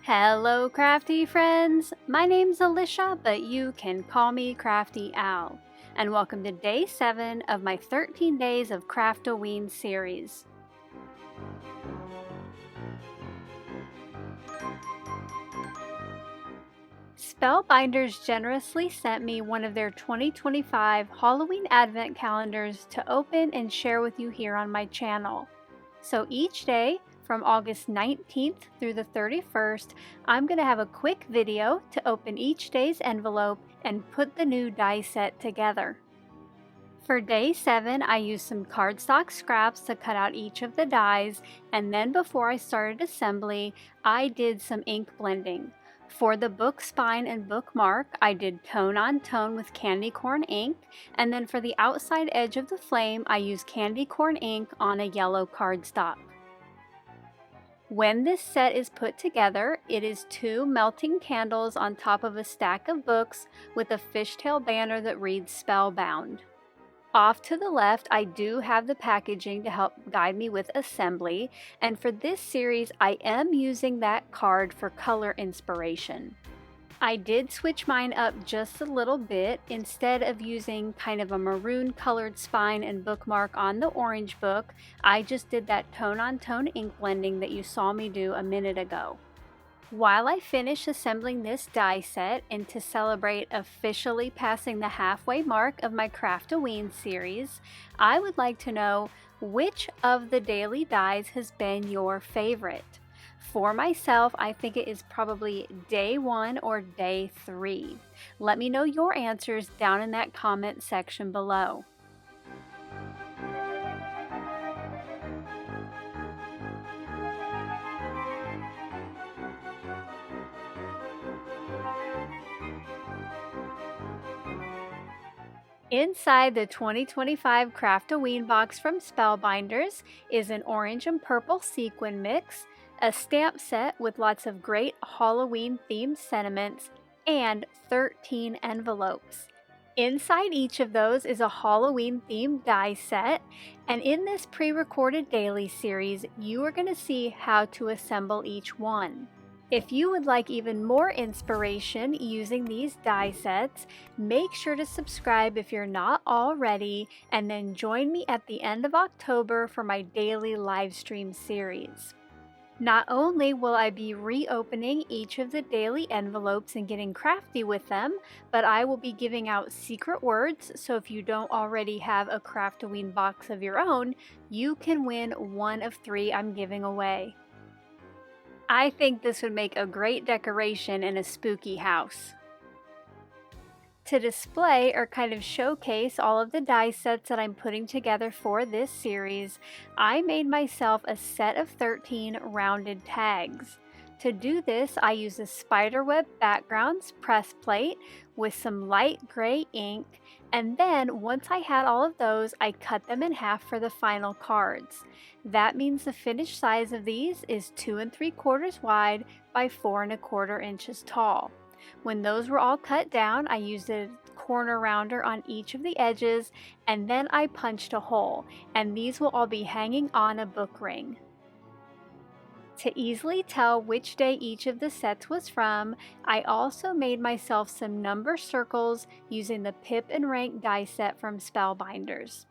Hello crafty friends, my name's Alicia, but you can call me Crafty Al, and welcome to day 7 of my 13 days of Craft-O-Ween series. Spellbinders generously sent me one of their 2025 Halloween Advent Calendars to open and share with you here on my channel. So each day, from August 19th through the 31st, I'm going to have a quick video to open each day's envelope and put the new die set together. For day 7, I used some cardstock scraps to cut out each of the dies, and then before I started assembly, I did some ink blending. For the book spine and bookmark, I did tone on tone with candy corn ink, and then for the outside edge of the flame, I used candy corn ink on a yellow cardstock. When this set is put together, it is 2 melting candles on top of a stack of books with a fishtail banner that reads Spellbound. Off to the left, I do have the packaging to help guide me with assembly, and for this series, I am using that card for color inspiration. I did switch mine up just a little bit. Instead of using kind of a maroon colored spine and bookmark on the orange book, I just did that tone on tone ink blending that you saw me do a minute ago. While I finish assembling this die set, and to celebrate officially passing the halfway mark of my Craft-O-Ween series, I would like to know which of the daily dies has been your favorite. For myself, I think it is probably day 1 or day 3. Let me know your answers down in that comment section below. Inside the 2025 Craft-O-Ween box from Spellbinders is an orange and purple sequin mix, a stamp set with lots of great Halloween themed sentiments, and 13 envelopes. Inside each of those is a Halloween themed die set, and in this pre-recorded daily series, you are going to see how to assemble each one. If you would like even more inspiration using these die sets, make sure to subscribe if you're not already, and then join me at the end of October for my daily live stream series. Not only will I be reopening each of the daily envelopes and getting crafty with them, but I will be giving out secret words, so if you don't already have a Craft-O-Ween box of your own, you can win one of 3 I'm giving away. I think this would make a great decoration in a spooky house. To display or kind of showcase all of the die sets that I'm putting together for this series, I made myself a set of 13 rounded tags. To do this, I used a spiderweb backgrounds press plate with some light gray ink, and then once I had all of those, I cut them in half for the final cards. That means the finished size of these is 2 3/4 wide by 4 1/4 inches tall. When those were all cut down, I used a corner rounder on each of the edges, and then I punched a hole, and these will all be hanging on a book ring. To easily tell which day each of the sets was from, I also made myself some number circles using the Pip and Rank die set from Spellbinders.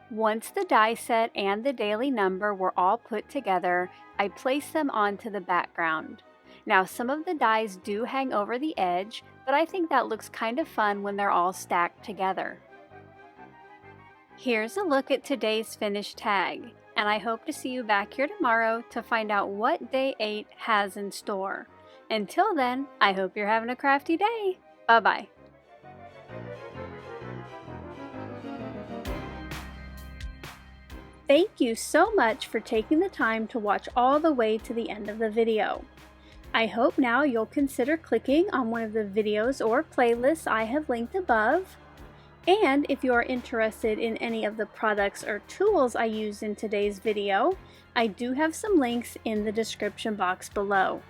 Once the die set and the daily number were all put together, I placed them onto the background. Now, some of the dies do hang over the edge, but I think that looks kind of fun when they're all stacked together. Here's a look at today's finished tag, and I hope to see you back here tomorrow to find out what day 8 has in store. Until then, I hope you're having a crafty day. Bye-bye. Thank you so much for taking the time to watch all the way to the end of the video. I hope now you'll consider clicking on one of the videos or playlists I have linked above. And if you are interested in any of the products or tools I used in today's video, I do have some links in the description box below.